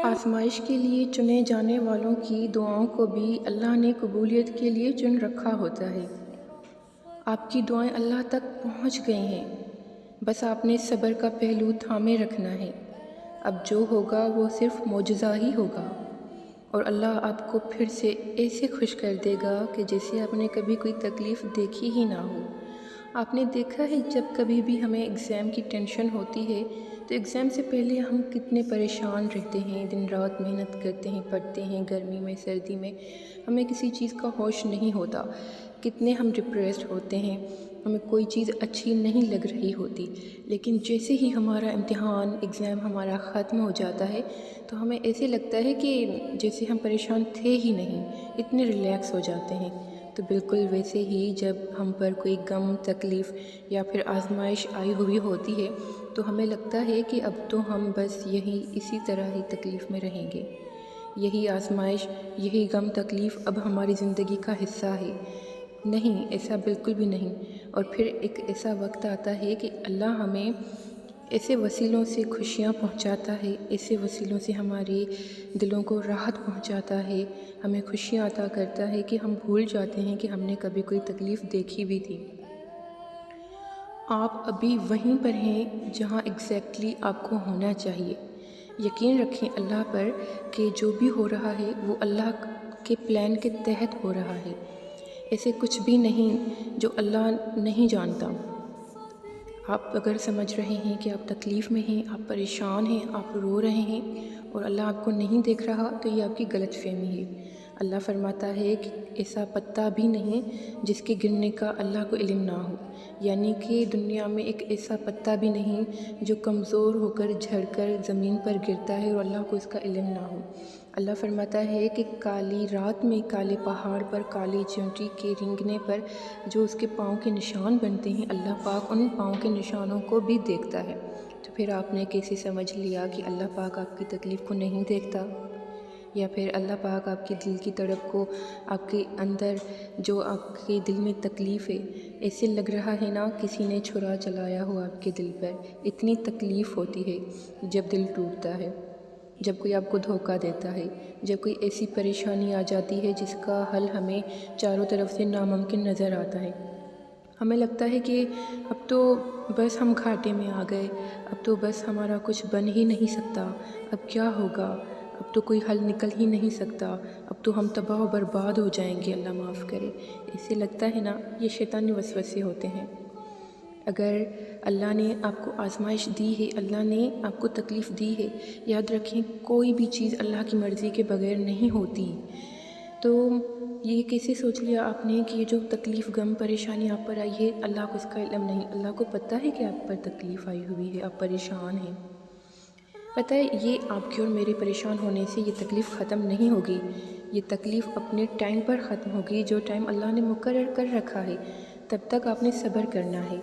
آزمائش کے لیے چنے جانے والوں کی دعاؤں کو بھی اللہ نے قبولیت کے لیے چن رکھا ہوتا ہے۔ آپ کی دعائیں اللہ تک پہنچ گئی ہیں، بس آپ نے صبر کا پہلو تھامے رکھنا ہے۔ اب جو ہوگا وہ صرف معجزہ ہی ہوگا، اور اللہ آپ کو پھر سے ایسے خوش کر دے گا کہ جیسے آپ نے کبھی کوئی تکلیف دیکھی ہی نہ ہو۔ آپ نے دیکھا ہے جب کبھی بھی ہمیں ایگزام کی ٹینشن ہوتی ہے تو ایگزام سے پہلے ہم کتنے پریشان رہتے ہیں، دن رات محنت کرتے ہیں، پڑھتے ہیں، گرمی میں سردی میں ہمیں کسی چیز کا ہوش نہیں ہوتا، کتنے ہم ڈپریسڈ ہوتے ہیں، ہمیں کوئی چیز اچھی نہیں لگ رہی ہوتی۔ لیکن جیسے ہی ہمارا امتحان ایگزام ہمارا ختم ہو جاتا ہے تو ہمیں ایسے لگتا ہے کہ جیسے ہم پریشان تھے ہی نہیں، اتنے ریلیکس ہو جاتے ہیں۔ تو بالکل ویسے ہی جب ہم پر کوئی غم، تکلیف یا پھر آزمائش آئی ہوئی ہوتی ہے تو ہمیں لگتا ہے کہ اب تو ہم بس اسی طرح ہی تکلیف میں رہیں گے، یہی آزمائش، یہی غم تکلیف اب ہماری زندگی کا حصہ ہے۔ نہیں، ایسا بالکل بھی نہیں۔ اور پھر ایک ایسا وقت آتا ہے کہ اللہ ہمیں ایسے وسیلوں سے خوشیاں پہنچاتا ہے، ایسے وسیلوں سے ہمارے دلوں کو راحت پہنچاتا ہے، ہمیں خوشیاں عطا کرتا ہے کہ ہم بھول جاتے ہیں کہ ہم نے کبھی کوئی تکلیف دیکھی بھی تھی۔ آپ ابھی وہیں پر ہیں جہاں ایگزیکٹلی آپ کو ہونا چاہیے۔ یقین رکھیں اللہ پر کہ جو بھی ہو رہا ہے وہ اللہ کے پلان کے تحت ہو رہا ہے۔ ایسے کچھ بھی نہیں جو اللہ نہیں جانتا۔ آپ اگر سمجھ رہے ہیں کہ آپ تکلیف میں ہیں، آپ پریشان ہیں، آپ رو رہے ہیں اور اللہ آپ کو نہیں دیکھ رہا تو یہ آپ کی غلط فہمی ہے۔ اللہ فرماتا ہے کہ ایسا پتا بھی نہیں جس کے گرنے کا اللہ کو علم نہ ہو، یعنی کہ دنیا میں ایک ایسا پتا بھی نہیں جو کمزور ہو کر جھڑ کر زمین پر گرتا ہے اور اللہ کو اس کا علم نہ ہو۔ اللہ فرماتا ہے کہ کالی رات میں کالے پہاڑ پر کالی چیونٹی کے رینگنے پر جو اس کے پاؤں کے نشان بنتے ہیں، اللہ پاک ان پاؤں کے نشانوں کو بھی دیکھتا ہے۔ تو پھر آپ نے کیسے سمجھ لیا کہ اللہ پاک آپ کی تکلیف کو نہیں دیکھتا؟ یا پھر اللہ پاک آپ کے دل کی تڑپ کو، آپ کے اندر جو آپ کے دل میں تکلیف ہے، ایسے لگ رہا ہے نا کسی نے چھرا چلایا ہو آپ کے دل پر۔ اتنی تکلیف ہوتی ہے جب دل ٹوٹتا ہے، جب کوئی آپ کو دھوکہ دیتا ہے، جب کوئی ایسی پریشانی آ جاتی ہے جس کا حل ہمیں چاروں طرف سے ناممکن نظر آتا ہے۔ ہمیں لگتا ہے کہ اب تو بس ہم گھاٹے میں آ گئے، اب تو بس ہمارا کچھ بن ہی نہیں سکتا، اب کیا ہوگا، اب تو کوئی حل نکل ہی نہیں سکتا، اب تو ہم تباہ و برباد ہو جائیں گے، اللہ معاف کرے۔ اسے لگتا ہے نا یہ شیطانی وسوسے ہوتے ہیں۔ اگر اللہ نے آپ کو آزمائش دی ہے، اللہ نے آپ کو تکلیف دی ہے، یاد رکھیں کوئی بھی چیز اللہ کی مرضی کے بغیر نہیں ہوتی۔ تو یہ کیسے سوچ لیا آپ نے کہ یہ جو تکلیف، غم، پریشانی آپ پر آئی ہے اللہ کو اس کا علم نہیں؟ اللہ کو پتہ ہے کہ آپ پر تکلیف آئی ہوئی ہے، آپ پریشان ہیں۔ پتہ ہے یہ آپ کے اور میرے پریشان ہونے سے یہ تکلیف ختم نہیں ہوگی، یہ تکلیف اپنے ٹائم پر ختم ہوگی، جو ٹائم اللہ نے مقرر کر رکھا ہے۔ تب تک آپ نے صبر کرنا ہے،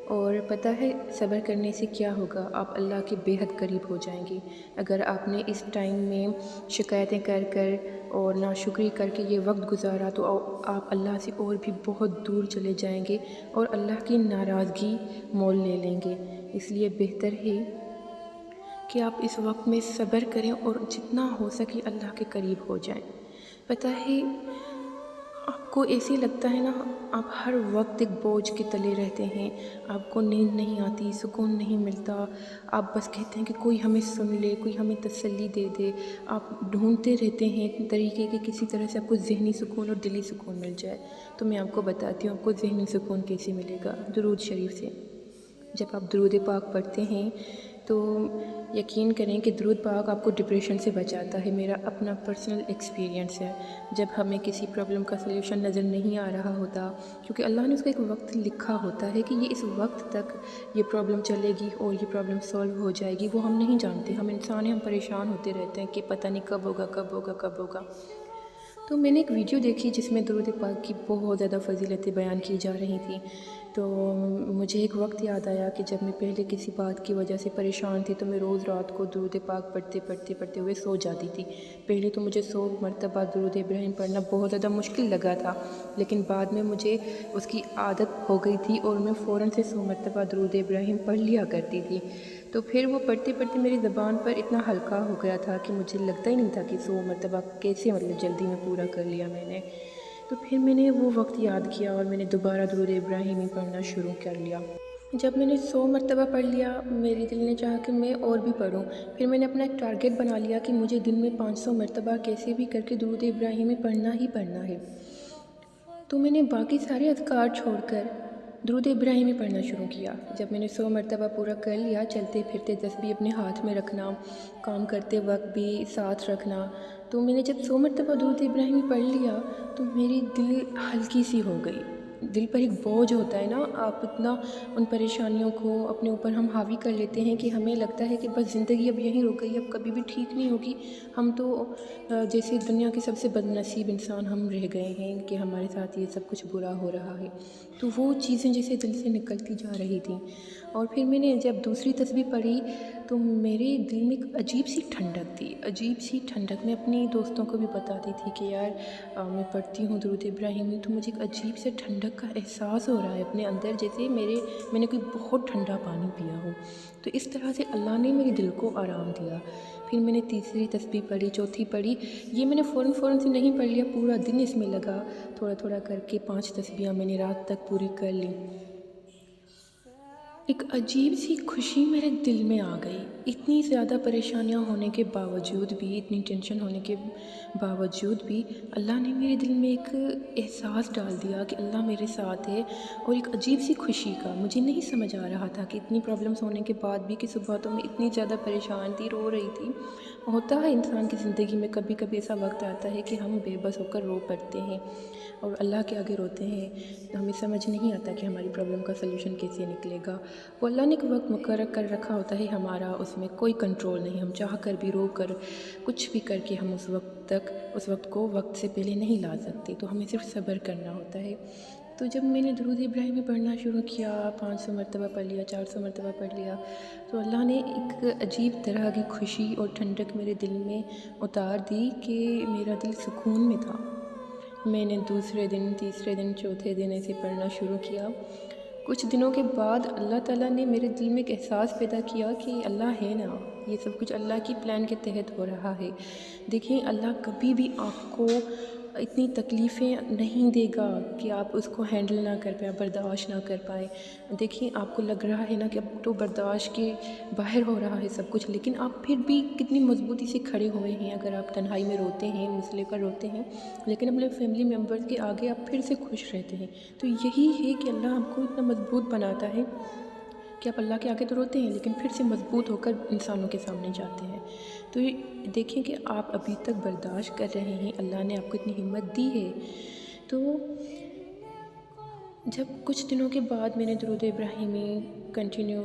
اور پتہ ہے صبر کرنے سے کیا ہوگا، آپ اللہ کے بے حد قریب ہو جائیں گے۔ اگر آپ نے اس ٹائم میں شکایتیں کر کر اور ناشکری کر کے یہ وقت گزارا تو آپ اللہ سے اور بھی بہت دور چلے جائیں گے اور اللہ کی ناراضگی مول لے لیں گے۔ اس لیے بہتر ہے کہ آپ اس وقت میں صبر کریں اور جتنا ہو سکے اللہ کے قریب ہو جائیں۔ پتہ ہے آپ کو ایسے لگتا ہے نا آپ ہر وقت ایک بوجھ کے تلے رہتے ہیں، آپ کو نیند نہیں آتی، سکون نہیں ملتا، آپ بس کہتے ہیں کہ کوئی ہمیں سن لے، کوئی ہمیں تسلی دے دے، آپ ڈھونڈتے رہتے ہیں طریقے کہ کسی طرح سے آپ کو ذہنی سکون اور دلی سکون مل جائے۔ تو میں آپ کو بتاتی ہوں آپ کو ذہنی سکون کیسے ملے گا، درود شریف سے۔ جب آپ درود پاک پڑھتے ہیں تو یقین کریں کہ درود پاک آپ کو ڈپریشن سے بچاتا ہے۔ میرا اپنا پرسنل ایکسپیرینس ہے، جب ہمیں کسی پرابلم کا سلیوشن نظر نہیں آ رہا ہوتا، کیونکہ اللہ نے اس کا ایک وقت لکھا ہوتا ہے کہ یہ اس وقت تک یہ پرابلم چلے گی اور یہ پرابلم سولو ہو جائے گی، وہ ہم نہیں جانتے، ہم انسان ہیں، ہم پریشان ہوتے رہتے ہیں کہ پتہ نہیں کب ہوگا کب ہوگا کب ہوگا۔ تو میں نے ایک ویڈیو دیکھی جس میں درود پاک کی بہت زیادہ فضیلتیں بیان کی جا رہی تھیں، تو مجھے ایک وقت یاد آیا کہ جب میں پہلے کسی بات کی وجہ سے پریشان تھی تو میں روز رات کو درود پاک پڑھتے ہوئے سو جاتی تھی۔ پہلے تو مجھے 100 مرتبہ درود ابراہیم پڑھنا بہت زیادہ مشکل لگا تھا، لیکن بعد میں مجھے اس کی عادت ہو گئی تھی اور میں فوراً سے 100 مرتبہ درود ابراہیم پڑھ لیا کرتی تھی۔ تو پھر وہ پڑھتے میری زبان پر اتنا ہلکا ہو گیا تھا کہ مجھے لگتا ہی نہیں تھا کہ 100 مرتبہ کیسے جلدی میں پورا کر لیا میں نے۔ تو پھر میں نے وہ وقت یاد کیا اور میں نے دوبارہ درود ابراہیم پڑھنا شروع کر لیا۔ جب میں نے 100 مرتبہ پڑھ لیا، میرے دل نے چاہا کہ میں اور بھی پڑھوں۔ پھر میں نے اپنا ایک ٹارگیٹ بنا لیا کہ مجھے دن میں 500 مرتبہ کیسے بھی کر کے درود ابراہیم پڑھنا ہی پڑھنا ہے۔ تو میں نے باقی سارے اذکار چھوڑ کر درود ابراہیم پڑھنا شروع کیا۔ جب میں نے 100 مرتبہ پورا کر لیا، چلتے پھرتے تسبیح اپنے ہاتھ میں رکھنا، کام کرتے وقت بھی ساتھ رکھنا، تو میں نے جب 100 مرتبہ درود ابراہیم پڑھ لیا تو میری دل ہلکی سی ہو گئی۔ دل پر ایک بوجھ ہوتا ہے نا، آپ اتنا ان پریشانیوں کو اپنے اوپر ہم حاوی کر لیتے ہیں کہ ہمیں لگتا ہے کہ بس زندگی اب یہیں رک گئی، اب کبھی بھی ٹھیک نہیں ہوگی۔ ہم تو جیسے دنیا کے سب سے بد نصیب انسان ہم رہ گئے ہیں کہ ہمارے ساتھ یہ سب کچھ برا ہو رہا ہے۔ تو وہ چیزیں جیسے دل سے نکلتی جا رہی تھیں، اور پھر میں نے جب دوسری تسبیح پڑھی تو میرے دل میں ایک عجیب سی ٹھنڈک تھی، عجیب سی ٹھنڈک۔ میں اپنی دوستوں کو بھی بتاتی تھی کہ یار میں پڑھتی ہوں درود ابراہیم تو مجھے ایک عجیب سے ٹھنڈک کا احساس ہو رہا ہے اپنے اندر، جیسے میں نے کوئی بہت ٹھنڈا پانی پیا ہو۔ تو اس طرح سے اللہ نے میرے دل کو آرام دیا۔ پھر میں نے تیسری تسبیح پڑھی، چوتھی پڑھی، یہ میں نے فوراً سے نہیں پڑھ لیا، پورا دن اس میں لگا، تھوڑا کر کے 5 تسبیحاں میں نے رات تک پوری کر لی۔ ایک عجیب سی خوشی میرے دل میں آ گئی۔ اتنی زیادہ پریشانیاں ہونے کے باوجود بھی، اتنی ٹینشن ہونے کے باوجود بھی اللہ نے میرے دل میں ایک احساس ڈال دیا کہ اللہ میرے ساتھ ہے، اور ایک عجیب سی خوشی کا۔ مجھے نہیں سمجھ آ رہا تھا کہ اتنی پرابلمس ہونے کے بعد بھی، کہ صبح تو میں اتنی زیادہ پریشان تھی، رو رہی تھی۔ ہوتا ہے انسان کی زندگی میں کبھی ایسا وقت آتا ہے کہ ہم بے بس ہو کر رو پڑتے ہیں اور اللہ کے آگے روتے ہیں، تو ہمیں سمجھ نہیں آتا کہ ہماری پرابلم کا سلوشن کیسے نکلے گا۔ وہ اللہ نے ایک وقت مقرر کر رکھا ہوتا ہے ہمارا، اس میں کوئی کنٹرول نہیں، ہم چاہ کر بھی، رو کر، کچھ بھی کر کے ہم اس وقت کو وقت سے پہلے نہیں لا سکتے، تو ہمیں صرف صبر کرنا ہوتا ہے۔ تو جب میں نے درود ابراہیم پڑھنا شروع کیا، 500 مرتبہ پڑھ لیا، 400 مرتبہ پڑھ لیا، تو اللہ نے ایک عجیب طرح کی خوشی اور ٹھنڈک میرے دل میں اتار دی کہ میرا دل سکون میں تھا۔ میں نے دوسرے دن، تیسرے دن، چوتھے دن ایسے پڑھنا شروع کیا۔ کچھ دنوں کے بعد اللہ تعالیٰ نے میرے دل میں ایک احساس پیدا کیا کہ اللہ ہے نا، یہ سب کچھ اللہ کی پلان کے تحت ہو رہا ہے۔ دیکھیں، اللہ کبھی بھی آپ کو اتنی تکلیفیں نہیں دے گا کہ آپ اس کو ہینڈل نہ کر پائیں، برداشت نہ کر پائیں۔ دیکھیں، آپ کو لگ رہا ہے نا کہ اب تو برداشت کے باہر ہو رہا ہے سب کچھ، لیکن آپ پھر بھی کتنی مضبوطی سے کھڑے ہوئے ہیں۔ اگر آپ تنہائی میں روتے ہیں، مسئلے پر روتے ہیں، لیکن اپنے فیملی ممبرز کے آگے آپ پھر سے خوش رہتے ہیں، تو یہی ہے کہ اللہ ہم کو اتنا مضبوط بناتا ہے کہ آپ اللہ کے آگے تو روتے ہیں لیکن پھر سے مضبوط ہو کر انسانوں کے سامنے جاتے ہیں۔ تو دیکھیں کہ آپ ابھی تک برداشت کر رہے ہیں، اللہ نے آپ کو اتنی ہمت دی ہے۔ تو جب کچھ دنوں کے بعد میں نے درود ابراہیمی کنٹینیو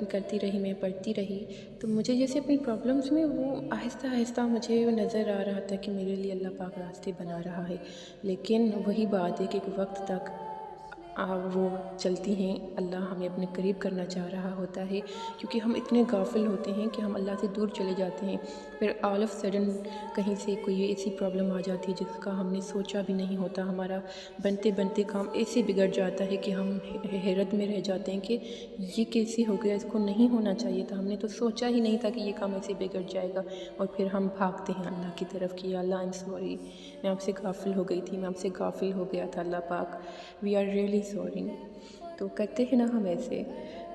کرتی رہی، میں پڑھتی رہی، تو مجھے جیسے اپنی پرابلمس میں وہ آہستہ مجھے نظر آ رہا تھا کہ میرے لیے اللہ پاک راستے بنا رہا ہے۔ لیکن وہی بات ہے کہ ایک وقت تک وہ چلتی ہیں، اللہ ہمیں اپنے قریب کرنا چاہ رہا ہوتا ہے، کیونکہ ہم اتنے غافل ہوتے ہیں کہ ہم اللہ سے دور چلے جاتے ہیں۔ پھر آل آف سڈن کہیں سے کوئی ایسی پرابلم آ جاتی ہے جس کا ہم نے سوچا بھی نہیں ہوتا، ہمارا بنتے کام ایسے بگڑ جاتا ہے کہ ہم حیرت میں رہ جاتے ہیں کہ یہ کیسے ہو گیا، اس کو نہیں ہونا چاہیے تھا، ہم نے تو سوچا ہی نہیں تھا کہ یہ کام ایسے بگڑ جائے گا، اور پھر ہم بھاگتے ہیں اللہ کی طرف کہ اللہ آئی ایم سوری، میں آپ سے غافل ہو گئی تھی، میں آپ سے غافل ہو گیا تھا اللہ پاک، وی آر ریئلی سوری۔ تو کرتے ہیں نا ہم ایسے،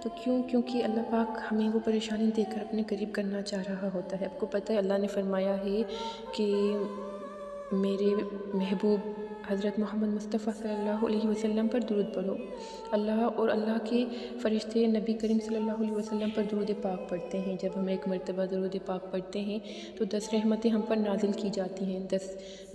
تو کیونکہ اللہ پاک ہمیں وہ پریشانی دے کر اپنے قریب کرنا چاہ رہا ہوتا ہے۔ آپ کو پتہ ہے اللہ نے فرمایا ہے کہ میرے محبوب حضرت محمد مصطفیٰ صلی اللہ علیہ وسلم پر درود پڑھو۔ اللہ اور اللہ کے فرشتے نبی کریم صلی اللہ علیہ وسلم پر درود پاک پڑھتے ہیں۔ جب ہم ایک مرتبہ درود پاک پڑھتے ہیں تو 10 رحمتیں ہم پر نازل کی جاتی ہیں، 10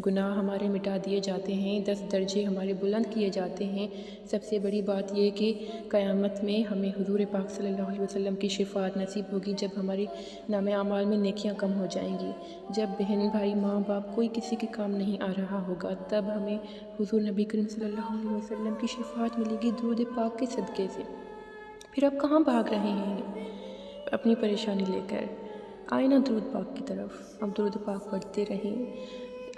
گناہ ہمارے مٹا دیے جاتے ہیں، 10 درجے ہمارے بلند کیے جاتے ہیں۔ سب سے بڑی بات یہ کہ قیامت میں ہمیں حضور پاک صلی اللہ علیہ وسلم کی شفاعت نصیب ہوگی، جب ہماری نامہ اعمال میں نیکیاں کم ہو جائیں گی، جب بہن بھائی ماں باپ کوئی کسی کے کام نہیں آ رہا ہوگا، تب ہمیں حضور نبی کریم صلی اللہ علیہ وسلم کی شفاعت ملے گی درود پاک کے صدقے سے۔ پھر آپ کہاں بھاگ رہے ہیں اپنی پریشانی لے کر؟ آئے نا درود پاک کی طرف، آپ درود پاک پڑھتے رہیں،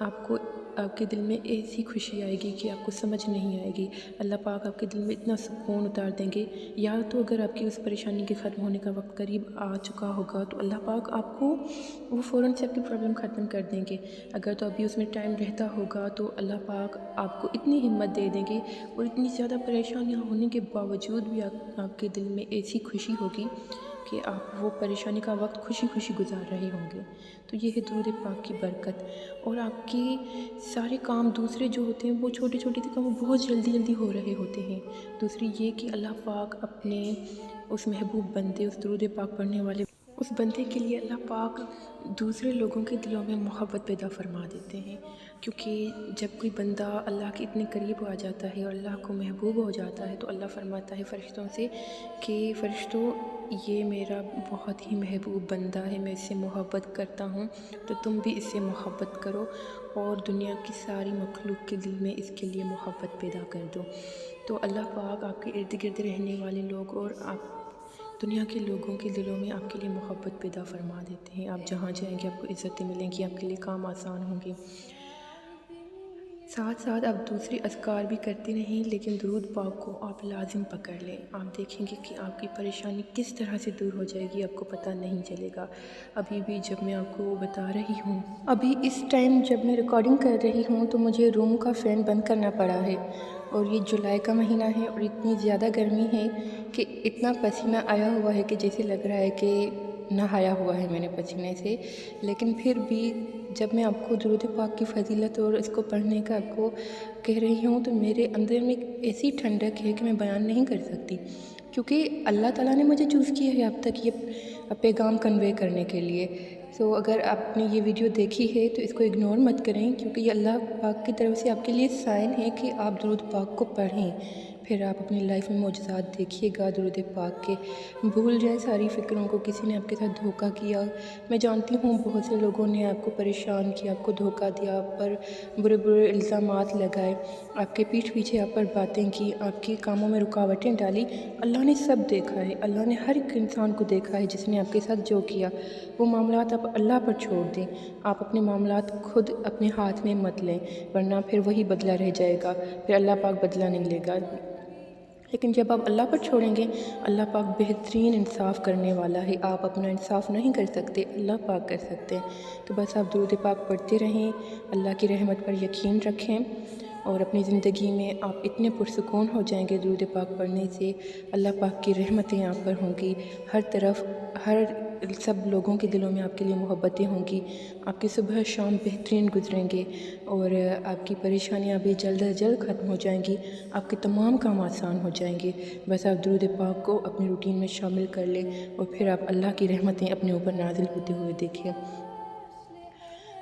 آپ کو آپ کے دل میں ایسی خوشی آئے گی کہ آپ کو سمجھ نہیں آئے گی۔ اللہ پاک آپ کے دل میں اتنا سکون اتار دیں گے۔ یا تو اگر آپ کی اس پریشانی کے ختم ہونے کا وقت قریب آ چکا ہوگا تو اللہ پاک آپ کو وہ فوراً سے آپ کی پرابلم ختم کر دیں گے۔ اگر تو ابھی اس میں ٹائم رہتا ہوگا تو اللہ پاک آپ کو اتنی ہمت دے دیں گے اور اتنی زیادہ پریشانیاں ہونے کے باوجود بھی آپ کے دل میں ایسی خوشی ہوگی کہ آپ وہ پریشانی کا وقت خوشی خوشی گزار رہے ہوں گے۔ تو یہ ہے درود پاک کی برکت، اور آپ کے سارے کام دوسرے جو ہوتے ہیں وہ چھوٹے چھوٹے سے کام وہ بہت جلدی جلدی ہو رہے ہوتے ہیں۔ دوسری یہ کہ اللہ پاک اپنے اس محبوب بندے، اس درود پاک پڑھنے والے اس بندے کے لیے اللہ پاک دوسرے لوگوں کے دلوں میں محبت پیدا فرما دیتے ہیں، کیونکہ جب کوئی بندہ اللہ کے اتنے قریب آ جاتا ہے اور اللہ کو محبوب ہو جاتا ہے تو اللہ فرماتا ہے فرشتوں سے کہ فرشتوں یہ میرا بہت ہی محبوب بندہ ہے، میں اس سے محبت کرتا ہوں، تو تم بھی اس سے محبت کرو اور دنیا کی ساری مخلوق کے دل میں اس کے لیے محبت پیدا کر دو۔ تو اللہ پاک آپ کے ارد گرد رہنے والے لوگ اور آپ دنیا کے لوگوں کے دلوں میں آپ کے لیے محبت پیدا فرما دیتے ہیں۔ آپ جہاں جائیں گے آپ کو عزتیں ملیں گی، آپ کے لیے کام آسان ہوں گے۔ ساتھ ساتھ آپ دوسری اذکار بھی کرتے رہیں، لیکن درود پاک کو آپ لازم پکڑ لیں۔ آپ دیکھیں گے کہ آپ کی پریشانی کس طرح سے دور ہو جائے گی، آپ کو پتہ نہیں چلے گا۔ ابھی بھی جب میں آپ کو بتا رہی ہوں، ابھی اس ٹائم جب میں ریکارڈنگ کر رہی ہوں تو مجھے روم کا فین بند کرنا پڑا ہے، اور یہ جولائی کا مہینہ ہے اور اتنی زیادہ گرمی ہے کہ اتنا پسینہ آیا ہوا ہے کہ جیسے لگ رہا ہے کہ نہایا ہوا ہے میں نے پسینے سے۔ لیکن پھر بھی جب میں آپ کو درود پاک کی فضیلت اور اس کو پڑھنے کا آپ کو کہہ رہی ہوں تو میرے اندر میں ایک ایسی ٹھنڈک ہے کہ میں بیان نہیں کر سکتی، کیونکہ اللہ تعالیٰ نے مجھے چوز کیا ہے اب تک یہ پیغام کنوے کرنے کے لیے۔ سو اگر آپ نے یہ ویڈیو دیکھی ہے تو اس کو اگنور مت کریں، کیونکہ یہ اللہ پاک کی طرف سے آپ کے لیے سائن ہے کہ آپ درود پاک کو پڑھیں، پھر آپ اپنی لائف میں معجزات دیکھیے گا درود پاک کے۔ بھول جائیں ساری فکروں کو، کسی نے آپ کے ساتھ دھوکہ کیا، میں جانتی ہوں بہت سے لوگوں نے آپ کو پریشان کیا، آپ کو دھوکہ دیا، آپ پر برے برے الزامات لگائے، آپ کے پیٹھ پیچھے آپ پر باتیں کی، آپ کے کاموں میں رکاوٹیں ڈالی۔ اللہ نے سب دیکھا ہے، اللہ نے ہر ایک انسان کو دیکھا ہے جس نے آپ کے ساتھ جو کیا۔ وہ معاملات آپ اللہ پر چھوڑ دیں، آپ اپنے معاملات خود اپنے ہاتھ میں مت لیں، ورنہ پھر وہی بدلہ رہ جائے گا، پھر اللہ پاک بدلہ نہیں لے گا۔ لیکن جب آپ اللہ پر چھوڑیں گے، اللہ پاک بہترین انصاف کرنے والا ہے۔ آپ اپنا انصاف نہیں کر سکتے، اللہ پاک کر سکتے ہیں۔ تو بس آپ درود پاک پڑھتے رہیں، اللہ کی رحمت پر یقین رکھیں، اور اپنی زندگی میں آپ اتنے پرسکون ہو جائیں گے درود پاک پڑھنے سے۔ اللہ پاک کی رحمتیں آپ پر ہوں گی، ہر طرف سب لوگوں کے دلوں میں آپ کے لیے محبتیں ہوں گی، آپ کی صبح شام بہترین گزریں گے، اور آپ کی پریشانیاں بھی جلد از جلد ختم ہو جائیں گی، آپ کے تمام کام آسان ہو جائیں گے۔ بس آپ درود پاک کو اپنی روٹین میں شامل کر لیں، اور پھر آپ اللہ کی رحمتیں اپنے اوپر نازل ہوتے ہوئے دیکھیں۔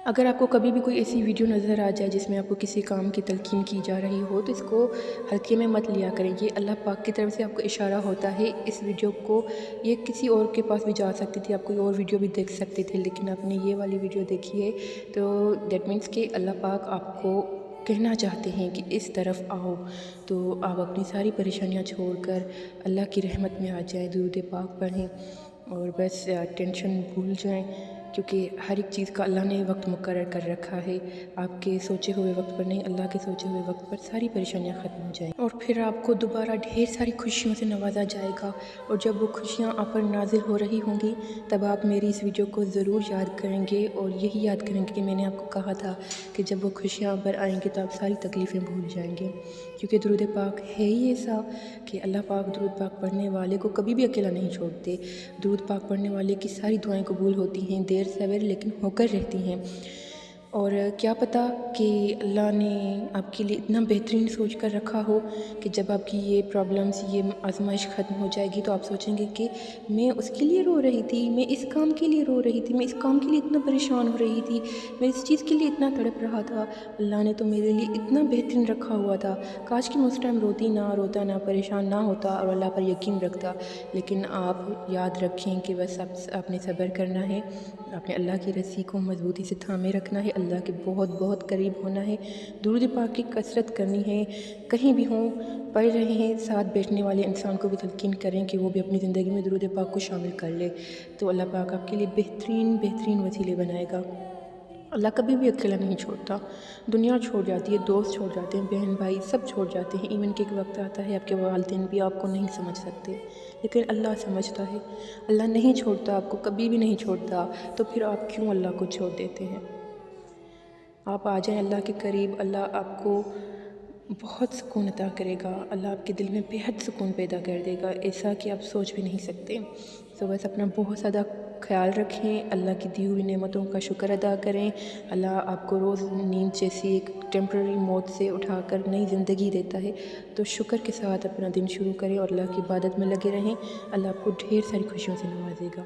اگر آپ کو کبھی بھی کوئی ایسی ویڈیو نظر آ جائے جس میں آپ کو کسی کام کی تلقین کی جا رہی ہو تو اس کو ہلکے میں مت لیا کریں، یہ اللہ پاک کی طرف سے آپ کو اشارہ ہوتا ہے۔ اس ویڈیو کو یہ کسی اور کے پاس بھی جا سکتی تھی، آپ کوئی اور ویڈیو بھی دیکھ سکتے تھے، لیکن آپ نے یہ والی ویڈیو دیکھی ہے تو دیٹ مینس کہ اللہ پاک آپ کو کہنا چاہتے ہیں کہ اس طرف آؤ، تو آپ اپنی ساری پریشانیاں چھوڑ کر اللہ کی رحمت میں آ جائیں، درود پاک پڑھیں، اور بس ٹینشن بھول جائیں، کیونکہ ہر ایک چیز کا اللہ نے وقت مقرر کر رکھا ہے۔ آپ کے سوچے ہوئے وقت پر نہیں، اللہ کے سوچے ہوئے وقت پر ساری پریشانیاں ختم ہو جائیں، اور پھر آپ کو دوبارہ ڈھیر ساری خوشیوں سے نوازا جائے گا، اور جب وہ خوشیاں آپ پر نازل ہو رہی ہوں گی تب آپ میری اس ویڈیو کو ضرور یاد کریں گے، اور یہی یاد کریں گے کہ میں نے آپ کو کہا تھا کہ جب وہ خوشیاں آپ پر آئیں گی تو آپ ساری تکلیفیں بھول جائیں گے، کیونکہ درود پاک ہے ہی ایسا کہ اللہ پاک درود پاک پڑھنے والے کو کبھی بھی اکیلا نہیں چھوڑتے۔ درود پاک پڑھنے والے کی ساری دعائیں قبول ہوتی ہیں، دیر سویر لیکن ہو کر رہتی ہیں، اور کیا پتہ کہ اللہ نے آپ کے لیے اتنا بہترین سوچ کر رکھا ہو کہ جب آپ کی یہ پرابلمس، یہ آزمائش ختم ہو جائے گی تو آپ سوچیں گے کہ میں اس کے لیے رو رہی تھی، میں اس کام کے لیے رو رہی تھی، میں اس کام کے لیے اتنا پریشان ہو رہی تھی، میں اس چیز کے لیے اتنا تڑپ رہا تھا، اللہ نے تو میرے لیے اتنا بہترین رکھا ہوا تھا، کاش کہ میں اس ٹائم روتا نہ پریشان نہ ہوتا اور اللہ پر یقین رکھتا۔ لیکن آپ یاد رکھیں کہ بس آپ نے صبر کرنا ہے، آپ نے اللہ کی رسی کو مضبوطی سے تھامے رکھنا ہے، اللہ کے بہت بہت قریب ہونا ہے، درود پاک کی کثرت کرنی ہے۔ کہیں بھی ہوں پڑھ رہے ہیں، ساتھ بیٹھنے والے انسان کو بھی تلقین کریں کہ وہ بھی اپنی زندگی میں درود پاک کو شامل کر لے، تو اللہ پاک آپ کے لیے بہترین وسیلے بنائے گا۔ اللہ کبھی بھی اکیلا نہیں چھوڑتا، دنیا چھوڑ جاتی ہے، دوست چھوڑ جاتے ہیں، بہن بھائی سب چھوڑ جاتے ہیں، ایون کہ ایک وقت آتا ہے آپ کے والدین بھی آپ کو نہیں سمجھ سکتے، لیکن اللہ سمجھتا ہے۔ اللہ نہیں چھوڑتا آپ کو، کبھی بھی نہیں چھوڑتا، تو پھر آپ کیوں اللہ کو چھوڑ دیتے ہیں؟ آپ آ جائیں اللہ کے قریب، اللہ آپ کو بہت سکون عطا کرے گا، اللہ آپ کے دل میں بےحد سکون پیدا کر دے گا، ایسا کہ آپ سوچ بھی نہیں سکتے۔ تو بس اپنا بہت زیادہ خیال رکھیں، اللہ کی دی ہوئی نعمتوں کا شکر ادا کریں۔ اللہ آپ کو روز نیند جیسی ایک ٹیمپرری موت سے اٹھا کر نئی زندگی دیتا ہے، تو شکر کے ساتھ اپنا دن شروع کریں اور اللہ کی عبادت میں لگے رہیں۔ اللہ آپ کو ڈھیر ساری خوشیوں سے نوازے گا۔